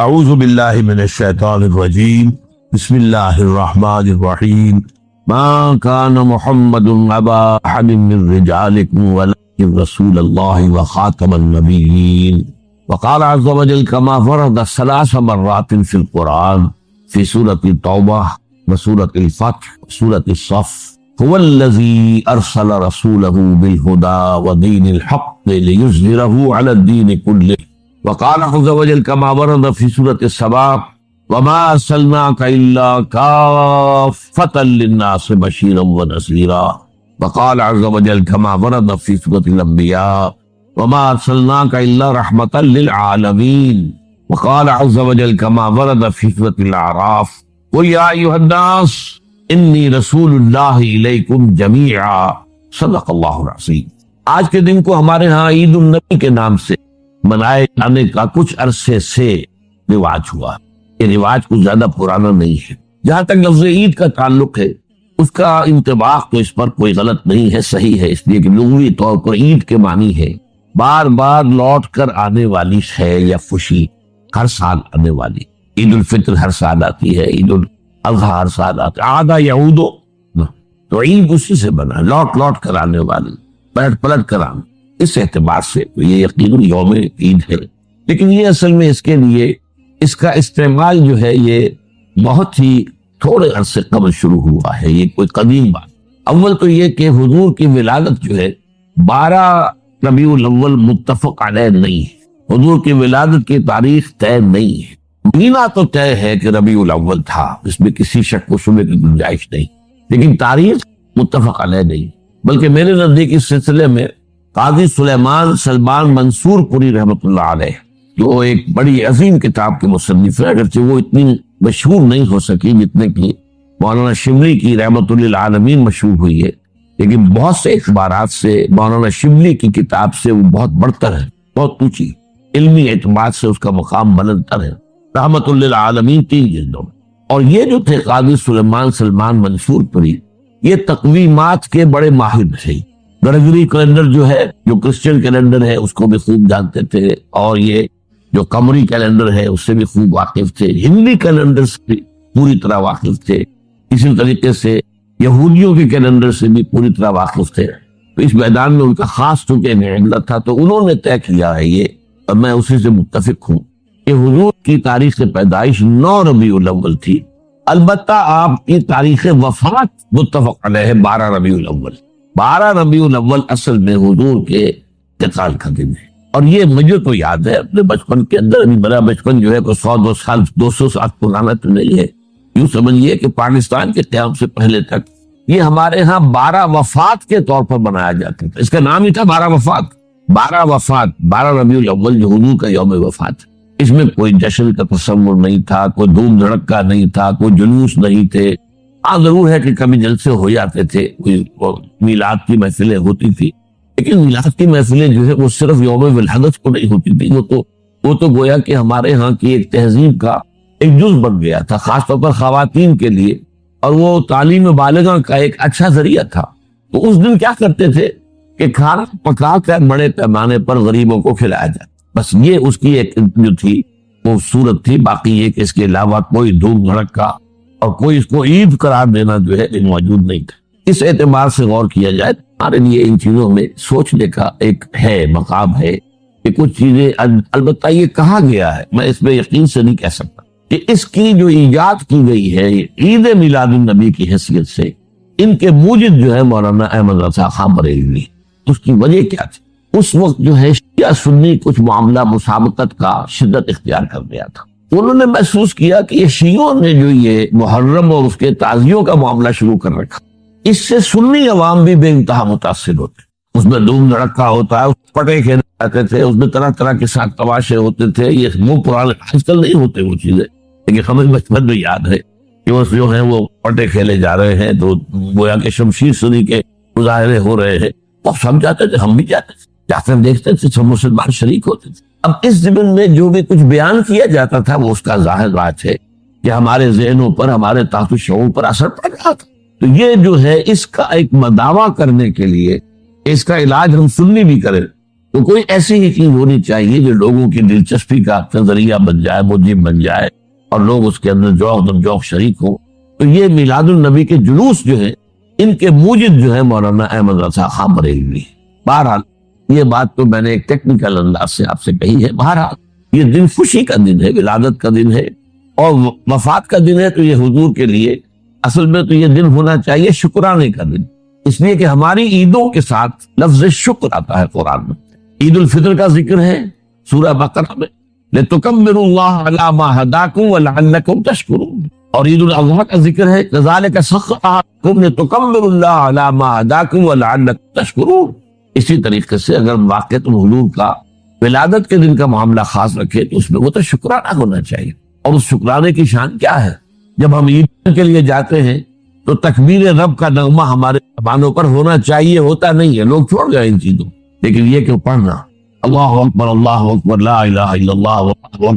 اعوذ باللہ من الشیطان الرجیم بسم اللہ الرحمن الرحیم ما کان محمد ابا احد من رجالکم ولکن رسول اللہ وخاتم النبیین وقال عز وجل كما فرض 3 مرات في القرآن في سورة التوبة وسورة الفتح وسورة الصف هو الذي أرسل رسوله بالهدى ودين الحق ليظهره على الدين كله وقال عز وجل كما ورد في سورة السبا وما أرسلناك إلا كافة للناس بشيرا ونذيرا وقال عز وجل كما ورد في سورة الأنبياء وما أرسلناك إلا رحمة للعالمين وقال عز وجل كما ورد في سورة الأعراف قل يا أيها الناس إني رسول الله إليكم جميعا صدق اللہ العظیم۔ آج کے دن کو ہمارے ہاں عید النبی کے نام سے منائے جانے کا کچھ عرصے سے رواج ہوا۔ یہ رواج کچھ زیادہ پرانا نہیں ہے۔ جہاں تک لفظ عید کا تعلق ہے اس کا انطباق تو اس پر کوئی غلط نہیں ہے، صحیح ہے، اس لیے کہ لغوی طور پر عید کے معنی ہے بار بار لوٹ کر آنے والی شے یا خوشی، ہر سال آنے والی۔ عید الفطر ہر سال آتی ہے، عید الاضحیٰ ہر سال آتی ہے، عادہ یعودو، تو عید اسی سے بنا، لوٹ لوٹ کر آنے والی، پلٹ پلٹ کر آنے۔ اس اعتبار سے یہ یقیناً یوم عید ہے، لیکن یہ اصل میں اس کے لیے اس کا استعمال جو ہے یہ بہت ہی تھوڑے عرصے قبل شروع ہوا ہے، یہ کوئی قدیم بات۔ اول تو یہ کہ حضور کی ولادت جو ہے 12 ربیع الاول متفق علیہ نہیں ہے، حضور کی ولادت کی تاریخ طے نہیں ہے۔ مہینہ تو طے ہے کہ ربیع الاول تھا، اس میں کسی شک و شبہ کی گنجائش نہیں، لیکن تاریخ متفق علیہ نہیں۔ بلکہ میرے نزدیک اس سلسلے میں قاضی سلمان منصور پوری رحمۃ اللہ علیہ، جو ایک بڑی عظیم کتاب کے مصنف ہے، اگرچہ وہ اتنی مشہور نہیں ہو سکی جتنے کی مولانا شبلی کی رحمۃ للعالمین مشہور ہوئی ہے، لیکن بہت سے اخبارات سے مولانا شبلی کی کتاب سے وہ بہت بڑھتر ہے، بہت اونچی، علمی اعتماد سے اس کا مقام بلندتر ہے۔ رحمۃ للعالمین 3 جلدوں میں۔ اور یہ جو تھے قاضی سلمان منصور پوری، یہ تقویمات کے بڑے ماہر تھے۔ گریگوری کیلنڈر جو ہے، جو کرسچن کیلنڈر ہے، اس کو بھی خوب جانتے تھے، اور یہ جو قمری کیلنڈر ہے اس سے بھی خوب واقف تھے، ہندی کیلنڈر سے بھی پوری طرح واقف تھے، اسی طریقے سے یہودیوں کے کیلنڈر سے بھی پوری طرح واقف تھے۔ تو اس میدان میں ان کا خاص چونکہ علم تھا، تو انہوں نے طے کیا ہے یہ، اور میں اسی سے متفق ہوں کہ حضور کی تاریخ پیدائش 9 ربیع الاول تھی۔ البتہ آپ کی تاریخ وفات متفق علیہ ہے 12 ربیع الاول۔ 12 ربیع الاول اصل میں حضور کے انتقال کا دن ہے، اور یہ مجھے تو یاد ہے اپنے بچپن کے اندر، ابھی میرا بچپن جو ہے کوئی 100 سال 200 سال پرانا تو نہیں ہے، یوں سمجھیے کہ پاکستان کے قیام سے پہلے تک یہ ہمارے ہاں 12 وفات کے طور پر منایا جاتا تھا۔ اس کا نام ہی تھا 12 وفات۔ 12 وفات، 12 ربیع الاول جو حضور کا یوم وفات، اس میں کوئی جشن کا تصور نہیں تھا، کوئی دھوم دھڑکا نہیں تھا، کوئی جلوس نہیں تھے۔ ہاں ضرور ہے کہ کبھی جلسے ہو جاتے تھے، کوئی میلاد کی محفلیں ہوتی تھی، لیکن میلاد کی محفلیں جو ہے وہ صرف یوم ولادت کو نہیں ہوتی تھی، وہ تو گویا کہ ہمارے ہاں کی ایک تہذیب کا ایک جز بن گیا تھا، خاص طور پر خواتین کے لیے، اور وہ تعلیم بالغاں کا ایک اچھا ذریعہ تھا۔ تو اس دن کیا کرتے تھے کہ کھانا پکا کر بڑے پیمانے پر غریبوں کو کھلایا جاتا، بس یہ اس کی ایک جو تھی وہ صورت تھی۔ باقی یہ کہ اس کے علاوہ کوئی دھوم دھڑکا اور کوئی اس کو عید قرار دینا جو ہے موجود نہیں تھا۔ اس اعتبار سے غور کیا جائے ہمارے لیے ان چیزوں میں سوچنے کا ایک ہے مقام ہے کہ کچھ چیزیں، البتہ یہ کہا گیا ہے، میں اس میں یقین سے نہیں کہہ سکتا کہ اس کی جو ایجاد کی گئی ہے عید میلاد النبی کی حیثیت سے، ان کے موجد جو ہے مولانا احمد رضا خان بریلوی، اس کی وجہ کیا تھی؟ اس وقت جو ہے شیعہ سنی کچھ معاملہ مسابقت کا شدت اختیار کر گیا تھا۔ انہوں نے محسوس کیا کہ یہ شیعوں نے جو یہ محرم اور اس کے تعزیوں کا معاملہ شروع کر رکھا، اس سے سنی عوام بھی بے انتہا متاثر ہوتے، اس میں دھوم دھڑکا ہوتا ہے، پٹے کھیلے جاتے تھے، اس میں طرح طرح کے ساتھ تماشے ہوتے تھے، یہ وہ پرانے آج کل نہیں ہوتے وہ چیزیں، لیکن ہمیں بچپن میں یاد ہے کہ وہ جو ہے وہ پٹے کھیلے جا رہے ہیں، تو گویا کہ شمشیر سنی کے مظاہرے ہو رہے ہیں، وہ سب جاتے تھے، ہم بھی جاتے تھے، جا کر دیکھتے تھے، سب مسلمان شریک ہوتے تھے۔ اب اس زمن میں جو بھی کچھ بیان کیا جاتا تھا وہ اس کا ظاہر بات ہے کہ ہمارے ذہنوں پر، ہمارے تحت شعور پر اثر پڑ رہا تھا۔ تو یہ جو ہے اس کا ایک مداوع کرنے کے لیے، اس کا علاج ہم سنی بھی کریں، تو کوئی ایسی ہی چیز ہونی چاہیے جو لوگوں کی دلچسپی کا ذریعہ بن جائے، موجب بن جائے، اور لوگ اس کے اندر ذوق شریک ہوں۔ تو یہ میلاد النبی کے جلوس جو ہے، ان کے موجد جو ہے مولانا احمد رضا خان بریلوی۔ بہرحال یہ بات تو میں نے ایک ٹیکنیکل انداز سے آپ سے کہی ہے۔ بہرحال یہ دن خوشی کا دن ہے، ولادت کا دن ہے، اور وفات کا دن ہے، تو یہ حضور کے لیے اصل میں تو یہ دن ہونا چاہیے شکرانے کا دن، اس لیے کہ ہماری عیدوں کے ساتھ لفظ شکر آتا ہے قرآن میں۔ عید الفطر کا ذکر ہے سورہ بقرہ میں، لِتُكَبِّرُوا اللَّهَ عَلَىٰ مَا هَدَاكُمْ وَلَعَلَّكُمْ تَشْكُرُونَ، اور عید الاضحیٰ کا ذکر ہے كَذَلِكَ سَخَّرَهُ لِتُكَبِّرُوا اللَّهَ عَلَىٰ مَا هَدَاكُمْ وَلَعَلَّكُمْ تَشْكُرُونَ۔ اسی طریقے سے اگر واقع تم حضور کا ولادت کے دن کا معاملہ خاص رکھے تو اس میں وہ تو شکرانہ ہونا چاہیے۔ اور اس شکرانے کی شان کیا ہے؟ جب ہم عید کے لیے جاتے ہیں تو تکبیر رب کا نغمہ ہمارے زبانوں پر ہونا چاہیے، ہوتا نہیں ہے، لوگ چھوڑ گئے ان چیزوں، لیکن یہ کہ پڑھنا اللہ اکبر لا الہ الا اللہ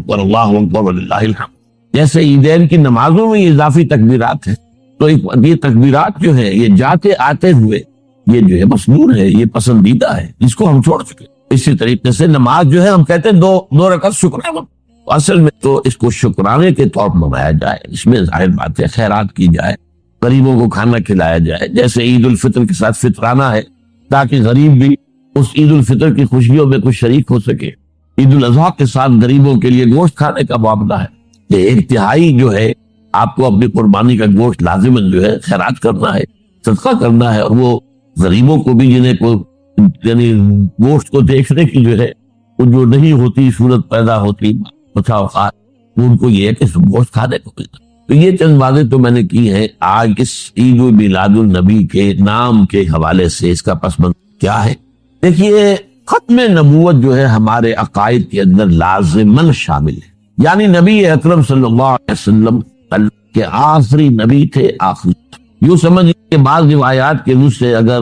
اللہ اکبر وللہ الحمد، جیسے عیدین کی نمازوں میں یہ اضافی تکبیرات ہیں، تو یہ تکبیرات جو ہے یہ جاتے آتے ہوئے یہ جو ہے مسنون ہے، یہ پسندیدہ ہے، جس کو ہم چھوڑ چکے۔ اسی طریقے سے نماز جو ہے ہم کہتے ہیں دو رکعت شکرانہ، اصل میں تو اس کو شکرانے کے طور پر منایا جائے، اس میں ظاہر بات ہے خیرات کی جائے، غریبوں کو کھانا کھلایا جائے، جیسے عید الفطر کے ساتھ فطرانہ ہے تاکہ غریب بھی اس عید الفطر کی خوشیوں میں کچھ شریک ہو سکے۔ عید الاضحیٰ کے ساتھ غریبوں کے لیے گوشت کھانے کا معاملہ ہے، یہ ایک تہائی جو ہے آپ کو اپنی قربانی کا گوشت لازماً جو ہے خیرات کرنا ہے، صدقہ کرنا ہے، اور وہ غریبوں کو بھی جنہیں کو یعنی گوشت کو دیکھنے کی جو ہے وہ جو نہیں ہوتی صورت پیدا ہوتی بچا اوقات، ان کو یہ ہے کہ گوشت کھانے کو ملتا۔ تو یہ چند باتیں تو میں نے کی ہیں آج اس عید میلاد النبی کے نام کے حوالے سے۔ اس کا پس منظر کیا ہے؟ دیکھیے، ختم نبوت جو ہے ہمارے عقائد کے اندر لازماً شامل ہے، یعنی نبی اکرم صلی اللہ علیہ وسلم کے آخری نبی تھے، آخری۔ یوں سمجھ کہ بعض روایات کے روح سے اگر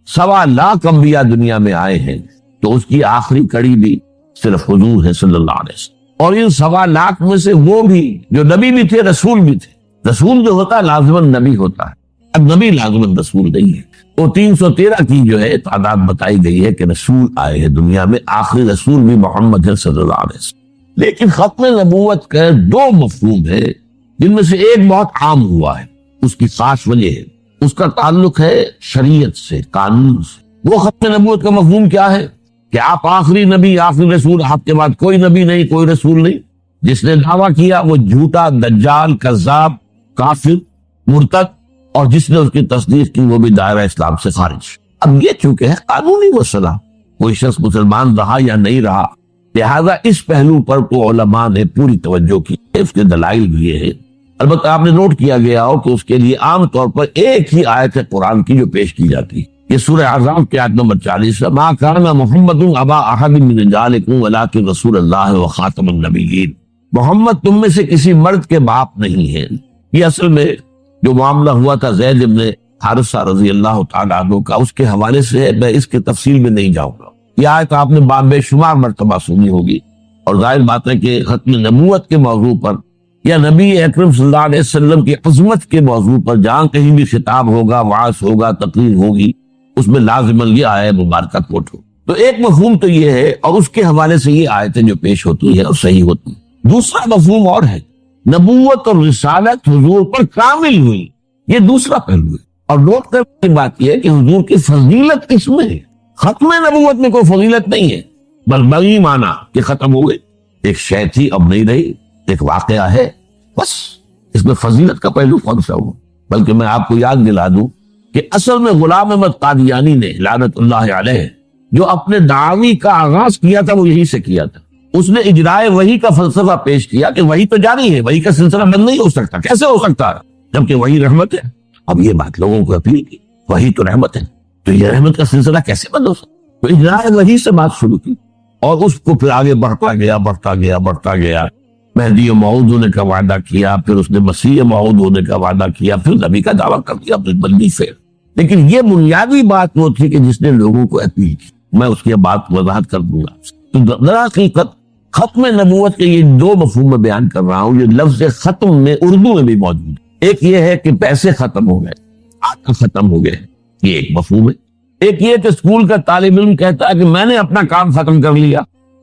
1.25 لاکھ انبیاء دنیا میں آئے ہیں تو اس کی آخری کڑی بھی صرف حضور ہے صلی اللہ علیہ وسلم، اور ان 1.25 لاکھ میں سے وہ بھی جو نبی بھی تھے رسول بھی تھے۔ رسول جو ہوتا ہے لازماً نبی ہوتا ہے، اب نبی لازماً رسول نہیں ہے۔ تو 313 کی جو ہے تعداد بتائی گئی ہے کہ رسول آئے ہیں دنیا میں، آخری رسول بھی محمد ہے صلی اللہ علیہ وسلم۔ لیکن ختم نبوت کا 2 مفہوم ہے جن میں سے ایک بہت عام ہوا ہے، اس کی خاص وجہ ہے، اس کا تعلق ہے شریعت سے، قانون سے۔ وہ ختم نبوت کا مفہوم کیا ہے کہ آپ آخری نبی، آخری رسول، آپ کے بعد کوئی نبی نہیں، کوئی رسول نہیں۔ جس نے دعویٰ کیا وہ جھوٹا، دجال، کذاب، کافر، مرتد، اور جس نے اس کی تصدیق کی وہ بھی دائرہ اسلام سے خارج۔ اب یہ چونکہ ہے قانونی مسئلہ، کوئی شخص مسلمان رہا یا نہیں رہا، لہذا اس پہلو پر تو علماء نے پوری توجہ کی، اس کے دلائل بھی یہ ہے۔ البتہ آپ نے نوٹ کیا گیا ہو کہ اس کے لیے عام طور پر ایک ہی آیت قرآن کی جو پیش کی جاتی ہے، یہ سورہ احزاب کی آیت نمبر 40 ہے، ما کان محمد ابا احد من رجالکم ولکن رسول اللہ وخاتم النبیین۔ محمد تم میں سے کسی مرد کے باپ نہیں ہے۔ یہ اصل میں جو معاملہ ہوا تھا زید ابن حارثہ رضی اللہ تعالیٰ عنہ کا، اس کے حوالے سے میں اس کے تفصیل میں نہیں جاؤں گا۔ یہ آیت آپ نے بے شمار مرتبہ سنی ہوگی، اور ظاہر بات ہے کہ ختم نبوت کے موضوع پر یا نبی اکرم صلی اللہ علیہ وسلم کی عظمت کے موضوع پر جہاں کہیں بھی خطاب ہوگا، وعظ ہوگا، تقریر ہوگی، اس میں لازماً یہ آیت مبارکہ کوٹ ہو۔ تو ایک مفہوم تو یہ ہے، اور اس کے حوالے سے یہ آیتیں جو پیش ہوتی ہیں اور صحیح ہوتی ہیں۔ دوسرا مفہوم اور ہے، نبوت اور رسالت حضور پر کامل ہوئی، یہ دوسرا پہلو ہے۔ اور نوٹ کرنے کی بات یہ ہے کہ حضور کی فضیلت کس میں ہے؟ ختم نبوت میں کوئی فضیلت نہیں ہے، بس بغی مانا کہ ختم ہو گئے، ایک شے تھی اب نہیں رہی، ایک واقعہ ہے، بس اس میں فضیلت کا پہلو کون سا ہو؟ بلکہ میں آپ کو یاد دلا دوں کہ اصل میں غلام احمد قادیانی نے لعنت اللہ علیہ جو اپنے دعوی کا آغاز کیا تھا وہ یہی سے کیا تھا۔ اس نے اجرائے وحی کا فلسفہ پیش کیا کہ وحی تو جاری ہے، وحی کا سلسلہ بند نہیں ہو سکتا، کیسے ہو سکتا جبکہ وحی رحمت ہے۔ اب یہ بات لوگوں کو اپیل کی، وحی تو رحمت ہے، تو یہ رحمت کا سلسلہ کیسے بند ہو سکتا؟ تو اجرائے وحی سے بات شروع کی، اور اس کو پھر آگے بڑھتا گیا۔ مہدی موعود ہونے کا وعدہ کیا، پھر اس نے مسیح موعود ہونے کا وعدہ کیا، پر نبی کا دعویٰ کر دیا، پھر بندی فیر۔ لیکن یہ بنیادی بات وہ تھی کہ جس نے لوگوں کو اپیل کی، میں اس کی بات وضاحت کر دوں گا۔ تو دراحقیقت ختم نبوت کے یہ 2 مفہوم میں بیان کر رہا ہوں۔ یہ لفظ ختم میں اردو میں بھی موجود ہے، ایک یہ ہے کہ پیسے ختم ہو گئے، آٹا ختم ہو گئے، یہ ایک مفہوم ہے۔ ایک یہ کہ اسکول کا طالب علم کہتا ہے کہ میں نے اپنا کام ختم کر لیا،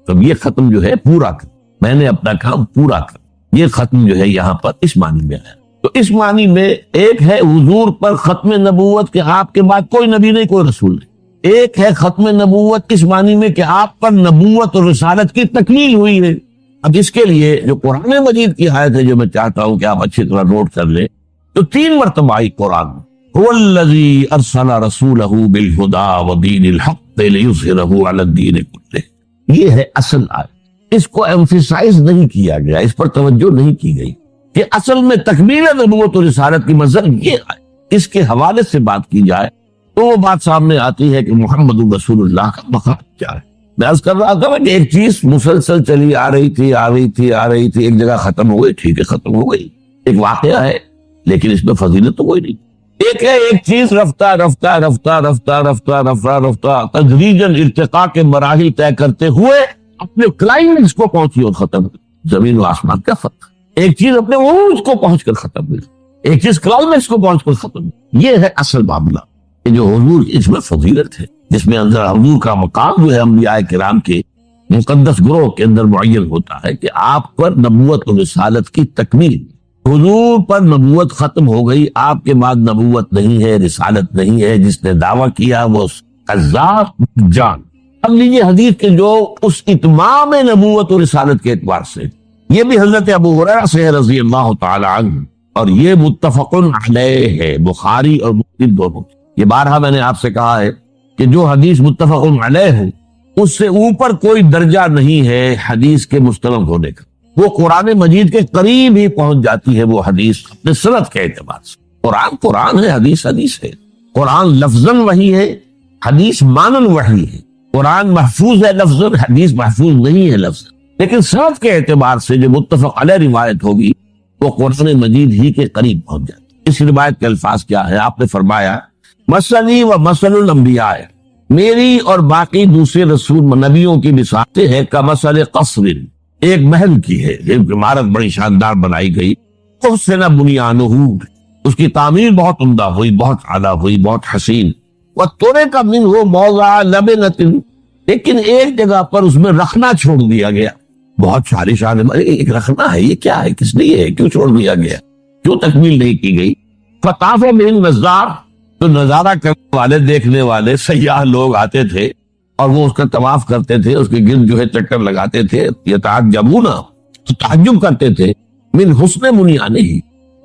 تو یہ ختم جو ہے پورا کر، میں نے اپنا کام پورا کر، یہ ختم جو ہے یہاں پر اس معنی میں ہے۔ تو اس معنی میں ایک ہے حضور پر ختم نبوت کہ آپ کے بعد کوئی نبی نہیں، کوئی رسول نہیں، ایک ہے ختم نبوت اس معنی میں کہ آپ پر نبوت اور رسالت کی تکمیل ہوئی ہے۔ اب اس کے لیے جو قرآن مجید کی آیت ہے جو میں چاہتا ہوں کہ آپ اچھی طرح نوٹ کر لیں، تو 3 مرتبہ آئی قرآن میں، هو الذی ارسل رسولہ بالہدی ودین الحق لیظہرہ علی الدین کلہ، یہ ہے اصل آیت۔ اس کو ایمفیسائز نہیں کیا گیا، اس پر توجہ نہیں کی گئی کہ اصل میں تکمیل نبوت اور رسالت کی منزل یہ ہے۔ اس کے حوالے سے بات کی جائے تو وہ بات سامنے آتی ہے کہ محمد رسول اللہ کا مقام کیا ہے۔ میں عرض کر رہا تھا کہ ایک چیز مسلسل چلی آ رہی تھی، ایک جگہ ختم ہو گئی، ٹھیک ہے ختم ہو گئی، ایک واقعہ ہے، لیکن اس میں فضیلت تو کوئی نہیں۔ ایک ہے ایک چیز رفتہ رفتہ رفتہ رفتہ رفتہ رفتہ رفتہ تدریجاً ارتقاء کے مراحل طے کرتے ہوئے اپنے کلائمیکس کو پہنچی اور ختم ہوئی۔ زمین و آسمان کا فرق، ایک چیز اپنے عروج کو پہنچ کر ختم ہوئی، ایک چیز کلائمیکس کو پہنچ کر ختم ہوئی۔ یہ ہے اصل معاملہ، یہ جو حضور اس میں فضیلت ہے، جس میں اندر حضور کا مقام جو ہے انبیاء کرام کے مقدس گروہ کے اندر معین ہوتا ہے کہ آپ پر نبوت و رسالت کی تکمیل، حضور پر نبوت ختم ہو گئی، آپ کے بعد نبوت نہیں ہے، رسالت نہیں ہے، جس نے دعویٰ کیا وہ کذاب جان۔ اب لیجیے حدیث کے جو اس اتمام نبوت و رسالت کے اعتبار سے، یہ بھی حضرت ابو ہریرہ سے رضی اللہ تعالی عنہ، اور یہ متفق علیہ ہے، بخاری اور مسلم دونوں۔ یہ بارہا میں نے آپ سے کہا ہے کہ جو حدیث متفق علیہ ہے اس سے اوپر کوئی درجہ نہیں ہے حدیث کے مستند ہونے کا، وہ قرآن مجید کے قریب ہی پہنچ جاتی ہے وہ حدیث اپنے سند کے اعتبار سے۔ قرآن قرآن ہے، حدیث حدیث ہے، قرآن لفظاً وحی ہے، حدیث مانن وحی ہے، قرآن محفوظ ہے لفظاً، حدیث محفوظ نہیں ہے لفظاً، لیکن سند کے اعتبار سے جو متفق علیہ روایت ہوگی وہ قرآن مجید ہی کے قریب پہنچ جاتی ہے۔ اس روایت کے الفاظ کیا ہے؟ آپ نے فرمایا مثلی و مثل الانبیاء، میری اور باقی دوسرے رسول نبیوں کی مثالیں ہے کمثل قصر، ایک محل کی ہے، ایک عمارت بڑی شاندار بنائی گئی، احسن بنیانہ، اس کی تعمیر بہت عمدہ ہوئی، بہت اعلیٰ ہوئی، بہت حسین، وترک منہ موضع لبنۃ، لیکن ایک جگہ پر اس میں رکھنا چھوڑ دیا گیا، بہت ساری شان، ایک رکھنا ہے، یہ کیا ہے، کس لیے ہے، کیوں چھوڑ دیا گیا، کیوں تکمیل نہیں کی گئی؟ فطاف من نظار، تو نظارہ کرنے والے، دیکھنے والے سیاح لوگ آتے تھے اور وہ اس کا طواف کرتے تھے، اس کے گرد جو ہے چکر لگاتے تھے، یتعجبون، تعجب کرتے تھے، من حسن بنیانہ،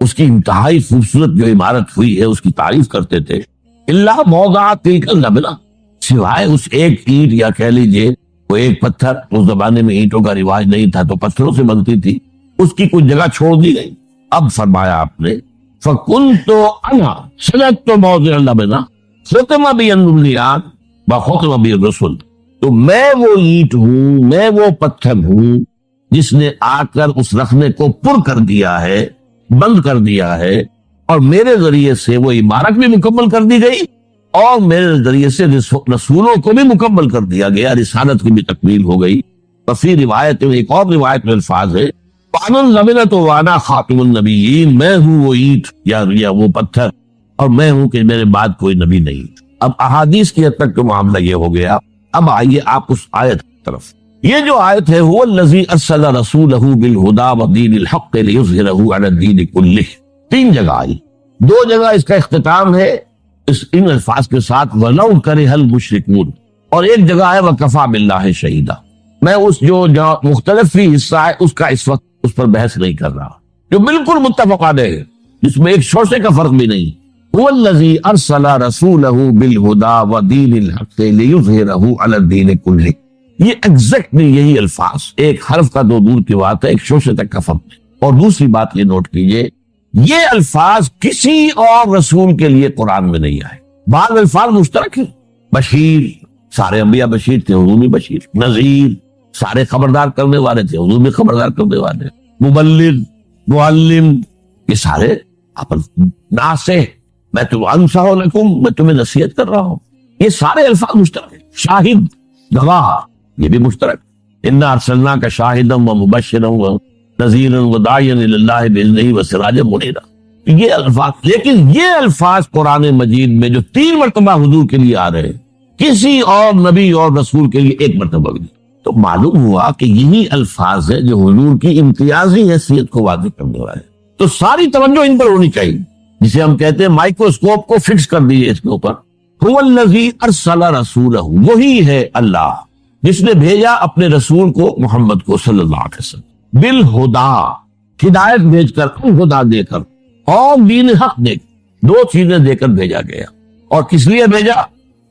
اس کی انتہائی خوبصورت جو عمارت ہوئی ہے اس کی تعریف کرتے تھے، الا موضع تلک اللبنہ، سوائے اس ایک اینٹ یا کہہ لیجئے وہ ایک پتھر، اس زمانے میں اینٹوں کا رواج نہیں تھا تو پتھروں سے بنتی تھی، اس کی کچھ جگہ چھوڑ دی گئی۔ اب فرمایا آپ نے فَكُنْتُ أَنَا سَلَكْتُ مَوْضِعَ اللَّبْنَةِ خُتِمَ بِي النُّبِيَّاتُ وَخُتِمَ بِي الرُّسُلُ، تو میں وہ اینٹ ہوں، میں وہ پتھر ہوں جس نے آ کر اس رکھنے کو پر کر دیا ہے، بند کر دیا ہے، اور میرے ذریعے سے وہ عمارت بھی مکمل کر دی گئی، اور میرے ذریعے سے رسولوں کو بھی مکمل کر دیا گیا، رسالت کی بھی تکمیل ہو گئی۔ وفی روایت میں، ایک اور روایت میں الفاظ ہے وَأَنَا الْلَبِنَةُ وَأَنَا خَاتِمُ النَّبِيِّينَ، میں ہوں وہ اینٹ یا وہ پتھر، اور میں ہوں کہ میرے بعد کوئی نبی نہیں۔ اب احادیث کی حد تک تو معاملہ یہ ہو گیا، اب آئیے آپ اس آیت کی طرف۔ یہ جو آیت ہے هُوَ الَّذِي أَرْسَلَ رَسُولَهُ بِالْهُدَىٰ وَدِينِ الْحَقِّ لِيُظْهِرَهُ عَلَى الدِّينِ كُلِّهِ، 3 جگہ آئی، 2 جگہ اس کا اختتام ہے ان الفاظ کے ساتھ وَلَوْ كَرِهَ الْمُشْرِكُونَ، اور ایک جگہ ہے وَكَفَىٰ بِاللَّهِ شَهِيدًا۔ میں اس جو مختلف فی حصہ ہے اس کا اس وقت اس پر بحث نہیں کر رہا، جو بالکل متفق علیہ ہے، جس میں ایک شوشے کا فرق بھی نہیں۔ هو الذی ارسل رسولہ بالہدى ودین الحق لیظہرہ علی الدین کلہ، یہ ایگزیکٹلی یہی الفاظ، ایک حرف کا 2 دور کی بات ہے، ایک شوشے تک کا فرق ہے۔ اور دوسری بات یہ نوٹ کیجئے، یہ الفاظ کسی اور رسول کے لیے قرآن میں نہیں آئے، بعض الفاظ مشترک ہیں، بشیر، سارے انبیاء بشیر تھے، حضور بھی بشیر، نذیر، سارے خبردار کرنے والے تھے، حضور بھی خبردار کرنے والے، مبلغ، معلم، یہ سارے ناصح، میں انصح لکم، میں تمہیں نصیحت کر رہا ہوں، یہ سارے الفاظ مشترک ہیں۔ شاہد، گواہ، یہ بھی مشترک، انا ارسلناک شاہدا ومبشرا ونذیرا وداعیا الی اللہ باذنہ وسراجا منیرا، یہ الفاظ، لیکن یہ الفاظ قرآن مجید میں جو 3 مرتبہ حضور کے لیے آ رہے ہیں، کسی اور نبی اور رسول کے لیے ایک مرتبہ بھی نہیں۔ تو معلوم ہوا کہ یہی الفاظ ہے جو حضور کی امتیازی حیثیت کو واضح کرنے والے ہیں۔ تو ساری توجہ ان پر ہونی چاہیے، جسے ہم کہتے ہیں مائکروسکوپ کو فکس کر دیجیے اس کے اوپر۔ هو الذی ارسل رسولہ، وہی ہے اللہ جس نے بھیجا اپنے رسول کو، محمد کو صلی اللہ علیہ وسلم، بالہدا، ہدایت بھیج کر، ہدا دے کر، اور دین حق دے کر، دو چیزیں دے کر بھیجا گیا۔ اور کس لیے بھیجا؟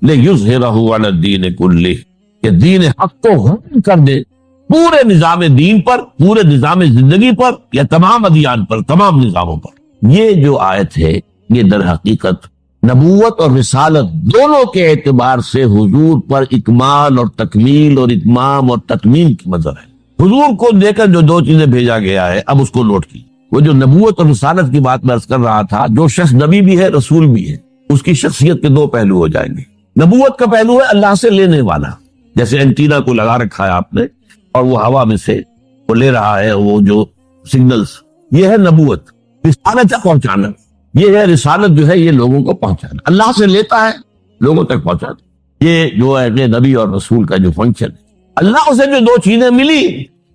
لِیُظْہِرَہُ عَلَى الدِّینِ کُلِّہ، کہ دین حق کو غالب کر دے پورے نظام دین پر، پورے نظام زندگی پر، یا تمام ادیان پر، تمام نظاموں پر۔ یہ جو آیت ہے یہ در حقیقت نبوت اور رسالت دونوں کے اعتبار سے حضور پر اکمال اور تکمیل اور اتمام اور تکمیل کی مظہر ہے۔ حضور کو دے کر جو دو چیزیں بھیجا گیا ہے، اب اس کو نوٹ کی۔ وہ جو نبوت اور رسالت کی بات میں عرض کر رہا تھا، جو شخص نبی بھی ہے رسول بھی ہے، اس کی شخصیت کے دو پہلو ہو جائیں گے۔ نبوت کا پہلو ہے اللہ سے لینے والا، جیسے اینٹینا کو لگا رکھا ہے آپ نے اور وہ ہوا میں سے وہ لے رہا ہے وہ جو سگنلز، یہ ہے نبوت۔ رسالت ہے پہنچانا، یہ ہے رسالت جو ہے یہ لوگوں کو پہنچانا، اللہ سے لیتا ہے لوگوں تک پہنچاتا۔ یہ جو ہے نبی اور رسول کا جو فنکشن ہے۔ اللہ سے جو دو چیزیں ملی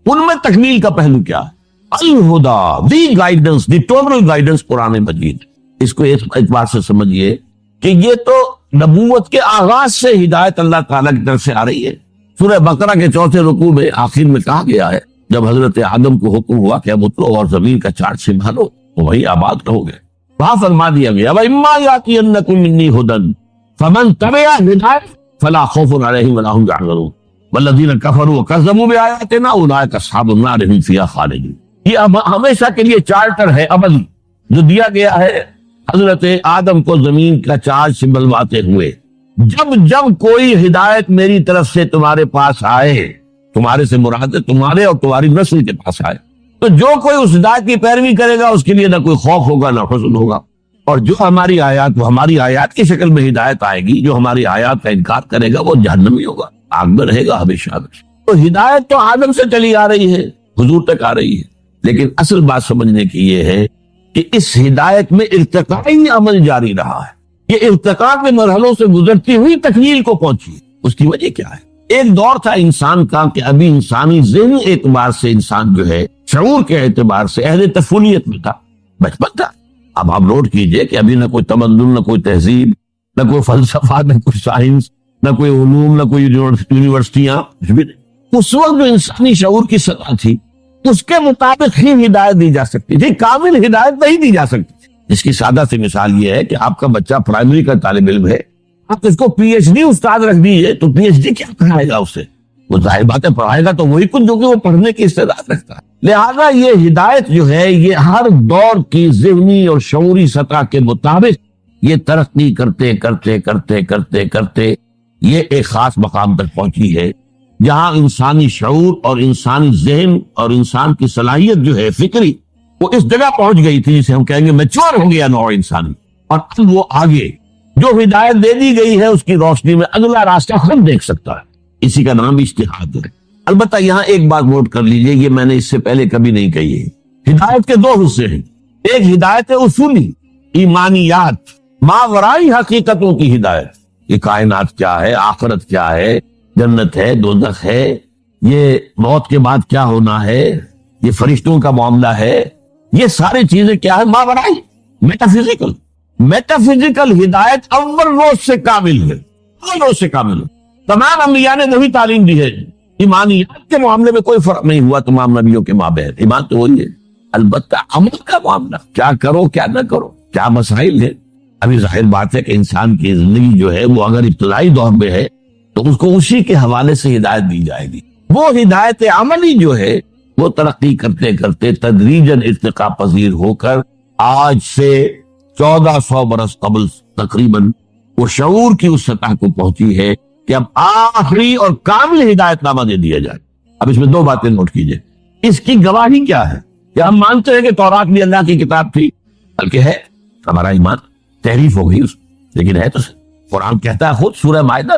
ان میں تکمیل کا پہلو کیا ہے؟ الہدا، the guidance, the total guidance Quran Majeed. اس کو ایک اعتبار سے سمجھیے کہ یہ تو نبوت کے آغاز سے ہدایت اللہ تعالیٰ کی طرف سے آ رہی ہے۔ سورہ بقرہ کے 4 رکوع میں آخر میں کہا گیا ہے، جب حضرت آدم کو حکم ہوا کہ اب اترو اور زمین کا چارج سنبھالو تو وہی آباد رہو گے، وہاں فرما دیا گیا وَإِمَّا يَأْتِيَنَّكُم مِّنِّي هُدًى فَمَن تَبِعَ هِدَایَتِي فَلَا خَوْفٌ عَلَيْهِمْ وَلَا هُمْ يَحْزَنُونَ وَالَّذِينَ كَفَرُوا وَكَذَّبُوا بِآيَاتِنَا أُولَٰئِكَ أَصْحَابُ النَّارِ هُمْ فِيهَا خَالِدُونَ۔ یہ ہمیشہ کے لیے چارٹر ہے ابدی جو دیا گیا ہے حضرت آدم کو زمین کا چارج سنبھلواتے ہوئے۔ جب جب کوئی ہدایت میری طرف سے تمہارے پاس آئے، تمہارے سے مراد ہے تمہارے اور تمہاری نسل کے پاس آئے، تو جو کوئی اس ہدایت کی پیروی کرے گا اس کے لیے نہ کوئی خوف ہوگا نہ حزن ہوگا۔ اور جو ہماری آیات، وہ ہماری آیات کی شکل میں ہدایت آئے گی، جو ہماری آیات کا انکار کرے گا وہ جہنمی ہوگا، آگ میں رہے گا ہمیشہ۔ تو ہدایت تو آدم سے چلی آ رہی ہے، حضور تک آ رہی ہے، لیکن اصل بات سمجھنے کی یہ ہے کہ اس ہدایت میں ارتقائی عمل جاری رہا ہے۔ یہ ارتقاء کے مرحلوں سے گزرتی ہوئی تکمیل کو پہنچی۔ اس کی وجہ کیا ہے؟ ایک دور تھا انسان کا کہ ابھی انسانی ذہنی اعتبار سے انسان جو ہے شعور کے اعتبار سے اہل طفولیت میں تھا، بچپن تھا۔ اب آپ نوٹ کیجئے کہ ابھی نہ کوئی تمدن، نہ کوئی تہذیب، نہ کوئی فلسفہ، نہ کوئی سائنس، نہ کوئی علوم، نہ کوئی یونیورسٹیاں، کچھ بھی نہیں۔ اس وقت جو انسانی شعور کی سطح تھی اس کے مطابق ہی ہدایت دی جا سکتی تھی، کامل ہدایت نہیں دی جا سکتی۔ اس کی سادہ سی مثال یہ ہے کہ آپ کا بچہ پرائمری کا طالب علم ہے، آپ اس کو پی ایچ ڈی استاد رکھ دیجیے تو پی ایچ ڈی کیا پڑھائے گا اسے؟ وہ ظاہر بات ہے پڑھائے گا تو وہی کچھ جو کہ وہ پڑھنے کی استعداد رکھتا ہے۔ لہذا یہ ہدایت جو ہے یہ ہر دور کی ذہنی اور شعوری سطح کے مطابق یہ ترقی کرتے کرتے کرتے کرتے کرتے یہ ایک خاص مقام تک پہنچی ہے، جہاں انسانی شعور اور انسانی ذہن اور انسان کی صلاحیت جو ہے فکری، وہ اس جگہ پہنچ گئی تھی جسے ہم کہیں گے میچور ہو گیا نوع انسانی۔ اور اب وہ آگے جو ہدایت دے دی گئی ہے اس کی روشنی میں اگلا راستہ خود دیکھ سکتا ہے۔ اسی کا نام اجتہاد ہے۔ البتہ یہاں ایک بات نوٹ کر لیجئے، یہ میں نے اس سے پہلے کبھی نہیں کہی ہے۔ ہدایت کے دو حصے ہیں، ایک ہدایت اصولی ایمانیات، ماورائی حقیقتوں کی ہدایت، یہ کائنات کیا ہے، آخرت کیا ہے، جنت ہے، دوزخ ہے، یہ موت کے بعد کیا ہونا ہے، یہ فرشتوں کا معاملہ ہے، یہ ساری چیزیں کیا ہے، ماورائی، میٹافزیکل۔ میٹافزیکل ہدایت اول روز سے کامل ہے، اول روز سے کامل ہے۔ تمام انبیاء نے وہی تعلیم دی ہے۔ ایمانیات کے معاملے میں کوئی فرق نہیں ہوا تمام نبیوں کے مابین، ایمان تو وہی ہے۔ البتہ عمل کا معاملہ، کیا کرو کیا نہ کرو، کیا مسائل ہے۔ ابھی ظاہر بات ہے کہ انسان کی زندگی جو ہے وہ اگر ابتدائی دور میں ہے تو اس کو اسی کے حوالے سے ہدایت دی جائے گی۔ وہ ہدایت عملی جو ہے وہ ترقی کرتے کرتے تدریجاً ارتقا پذیر ہو کر آج سے 1400 برس قبل تقریباً وہ شعور کی اس سطح کو پہنچی ہے کہ اب آخری اور کامل ہدایت نامہ دے دیا جائے۔ اب اس میں دو باتیں نوٹ کیجئے، اس کی گواہی کیا ہے؟ کہ ہم مانتے ہیں کہ تورات بھی اللہ کی کتاب تھی، بلکہ ہے ہمارا ایمان، تحریف ہو گئی اس، لیکن ہے تو قرآن کہتا ہے خود سورہ مائدہ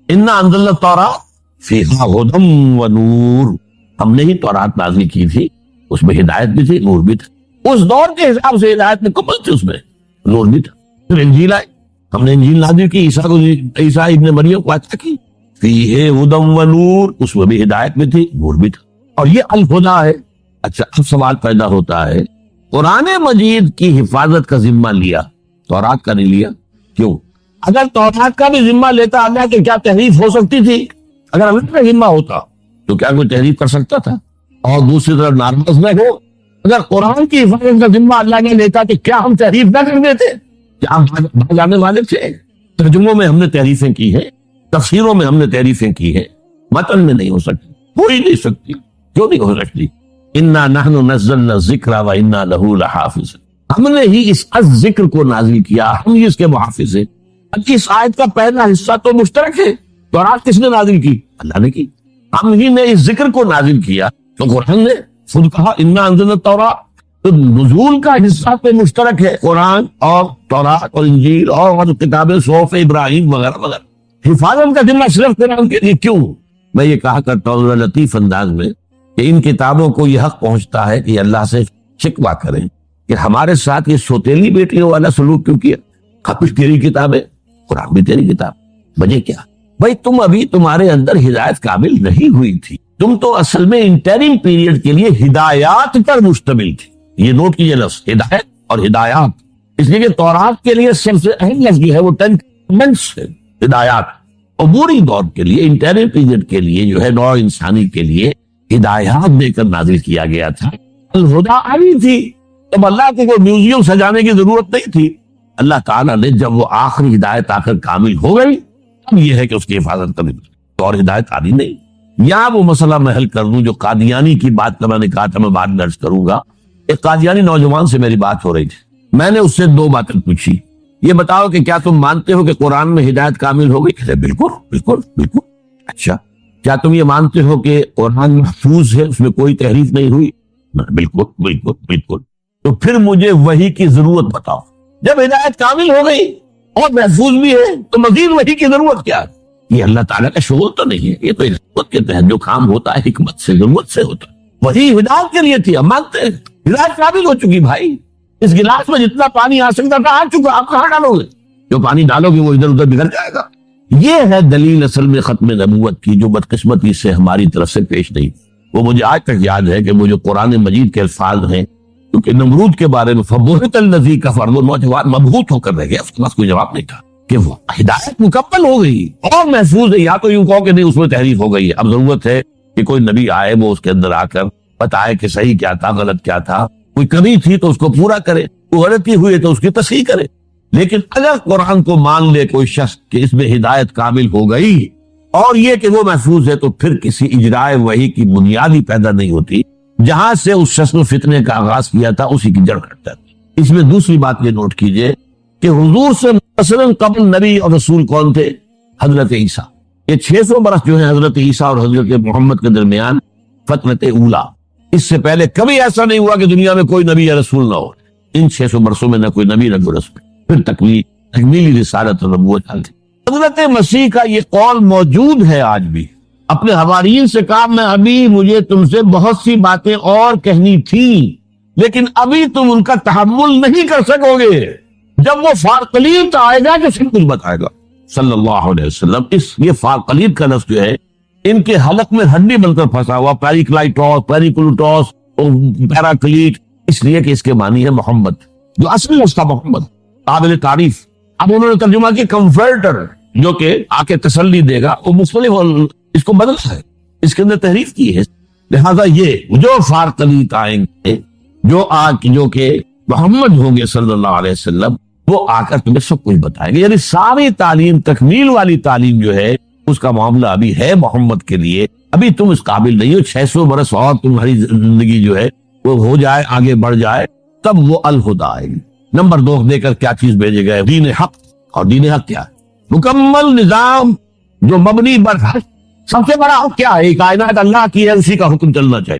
انا انزلنا التوراۃ فیہا ھدی ونور، ہم نے ہی تورات نازل کی تھی، اس میں ہدایت بھی تھی، نور بھی تھا۔ اس دور کے حساب سے ہدایت مکمل تھی، اس میں نور بھی تھا۔ پھر انجیل آئی، ہم نے انجیل نازل کی عیسیٰ ابن مریم کو عطا کی، فیہ ہدی و نور، اس میں بھی ہدایت بھی تھی، نور بھی تھا، اور یہ الہدیٰ ہے۔ اچھا اب سوال پیدا ہوتا ہے، قرآن مجید کی حفاظت کا ذمہ لیا، تورات کا نہیں لیا، کیوں؟ اگر تورات کا بھی ذمہ لیتا اللہ کہ کیا تحریف ہو سکتی تھی؟ اگر اللہ کا ذمہ ہوتا تو کیا کوئی تحریف کر سکتا تھا؟ اور دوسری طرف ناراض نہ ہو، اگر قرآن کی حفاظت کا ذمہ اللہ نے لیتا تو کیا ہم تحریف نہ کر دیتے؟ کیا ہم بھاگ جانے والے تھے؟ ترجموں میں ہم نے تحریفیں کی ہیں، تفسیروں میں ہم نے تحریفیں کی ہیں، متن میں نہیں ہو سکتی، ہو ہی نہیں سکتی۔ کیوں نہیں ہو سکتی؟ انا نحن نزلنا الذکر وانا لہ لحافظ، ہم نے ہی اس ذکر کو نازل کیا، ہم ہی اس کے محافظ ہیں۔ اب اس آیت کا پہلا حصہ تو مشترک ہے، تورات کس نے نازل کی؟ اللہ نے کی، ہم ہی نے اس ذکر کو نازل کیا، تو قرآن نے خود کہا انا انزلنا التوراۃ، تو نزول کا حصہ پہ مشترک ہے قرآن اور تورات اور انجیل اور کتاب صحف ابراہیم وغیرہ وغیرہ۔ حفاظت کا ذمہ صرف قرآن کے لیے کیوں؟ میں یہ کہا کرتا ہوں لطیف انداز میں کہ ان کتابوں کو یہ حق پہنچتا ہے کہ اللہ سے شکوہ کریں کہ ہمارے ساتھ یہ سوتیلی بیٹیوں والا سلوک کیوں کیا؟ کچھ تیری کتاب ہے، قرآن بھی تیری کتاب، وجہ کیا؟ بھائی تم ابھی تمہارے اندر ہدایت کامل نہیں ہوئی تھی، تم تو اصل میں انٹرم پیریڈ کے لیے ہدایات پر مشتمل تھی۔ یہ نوٹ کیجئے لفظ ہدایت اور ہدایات، اس لیے کہ تورات کے لیے سب سے اہم لفظ جو ہے وہ 10 commandments ہے، ہدایات۔ عبوری دور کے لیے، انٹرم پیریڈ کے لیے جو ہے نوع انسانی کے لیے ہدایات دے کر نازل کیا گیا تھا۔ الہدیٰ آئی تھی، تب اللہ کو کوئی میوزیم سجانے کی ضرورت نہیں تھی۔ اللہ تعالیٰ نے جب وہ آخری ہدایت آ کر کامل ہو گئی، اب یہ ہے کہ اس کی حفاظت کرنی پڑی، تو اور ہدایت آدھی نہیں۔ یا وہ مسئلہ میں حل کر دوں جو قادیانی کی بات کا میں نے کہا تھا، میں بعد میں عرض کروں گا۔ ایک قادیانی نوجوان سے میری بات ہو رہی تھی، میں نے اس سے 2 باتیں پوچھی، یہ بتاؤ کہ کیا تم مانتے ہو کہ قرآن میں ہدایت کامل ہو گئی؟ کہتے بالکل بالکل بالکل۔ اچھا کیا تم یہ مانتے ہو کہ قرآن محفوظ ہے، اس میں کوئی تحریف نہیں ہوئی؟ بالکل بالکل بالکل۔ تو پھر مجھے وحی کی ضرورت بتاؤ، جب ہدایت کامل ہو گئی اور محفوظ بھی ہے تو مزید وحی کی ضرورت کیا ہے؟ یہ اللہ تعالیٰ کا شغل تو نہیں ہے، یہ تو حکمت کے تحت جو کام ہوتا ہے حکمت سے، ضرورت سے ہوتا ہے۔ وحی ہدایت کے لیے تھی، ہم مانتے ہیں ہدایت کامل ہو چکی۔ بھائی اس گلاس میں جتنا پانی آ سکتا تھا آ چکا، آپ کہاں ڈالو گے؟ جو پانی ڈالو گے وہ ادھر ادھر بگڑ جائے گا۔ یہ ہے دلیل اصل میں ختم نبوت کی، جو بدقسمتی سے ہماری طرف سے پیش نہیں۔ وہ مجھے آج تک یاد ہے کہ وہ جو قرآن مجید کے الفاظ ہیں، کیونکہ نمرود کے بارے میں فبہت الذی کفر، وہ نوجوان مبہوت ہو کر رہ گیا، اس کے پاس کوئی جواب نہیں تھا کہ وہ ہدایت مکمل ہو گئی اور محفوظ ہے، یا تو یوں کہو کہ نہیں اس میں تحریف ہو گئی ہے۔ اب ضرورت ہے کہ کوئی نبی آئے، وہ اس کے اندر آ کر بتائے کہ صحیح کیا تھا، غلط کیا تھا، کوئی کمی تھی تو اس کو پورا کرے، کوئی غلطی ہوئی تو اس کی تصحیح کرے۔ لیکن اگر قرآن کو مان لے کوئی شخص کہ اس میں ہدایت کامل ہو گئی اور یہ کہ وہ محفوظ ہے، تو پھر کسی اجرائے وحی کی بنیاد ہی پیدا نہیں ہوتی، جہاں سے اس شخص نے فتنے کا آغاز کیا تھا اسی کی جڑ کٹتا ہے۔ اس میں دوسری بات یہ نوٹ کیجئے کہ حضور سے مثلاً قبل نبی اور رسول کون تھے؟ حضرت عیسیٰ۔ یہ 600 برس جو ہے حضرت عیسیٰ اور حضرت محمد کے درمیان فترت اولا، اس سے پہلے کبھی ایسا نہیں ہوا کہ دنیا میں کوئی نبی یا رسول نہ ہو۔ ان 600 برسوں میں نہ کوئی نبی نہ کوئی رسول، پھر تکمیلی رسالت اور نبوت چلتی۔ حضرت مسیح کا یہ قول موجود ہے آج بھی، اپنے حواریین سے کہا میں ابھی مجھے تم سے بہت سی باتیں اور کہنی تھی، لیکن ابھی تم ان کا تحمل نہیں کر سکو گے، جب وہ فارقلیب آئے گا تو پھر کچھ بتائے گا صلی اللہ علیہ وسلم۔ یہ فارقلیب کا لفظ جو ہے ان کے حلق میں ہڈی بن کر پھنسا ہوا، پیریکلائٹوس، پیریکلوٹوس، پیراکلیٹ، اس لیے کہ اس کے معنی ہے محمد، جو اصل لفظ تھا محمد، قابل تعریف۔ اب انہوں نے ترجمہ کیا کمفرٹر، جو کہ آ کے تسلی دے گا، وہ مختلف اس کو بدلا ہے، اس کے اندر تحریف کی ہے۔ لہذا یہ جو فارقلیت آئیں گے، جو کہ محمد ہوں گے صلی اللہ علیہ وسلم، وہ آ کر تمہیں سب کچھ بتائیں گے۔ یعنی ساری تعلیم، تکمیل والی تعلیم جو ہے، اس کا معاملہ ابھی ہے محمد کے لیے۔ ابھی تم اس قابل نہیں ہو، 600 برس اور تمہاری زندگی جو ہے وہ ہو جائے، آگے بڑھ جائے، تب وہ الہدیٰ آئے گی۔ نمبر 2 دے کر کیا چیز بھیجے گئے؟ دین حق۔ اور دین حق کیا ہے؟ مکمل نظام جو مبنی بر حق۔ سب سے بڑا حق کیا ہے؟ کائنات اللہ کی ہے، اسی کا حکم چلنا چاہیے۔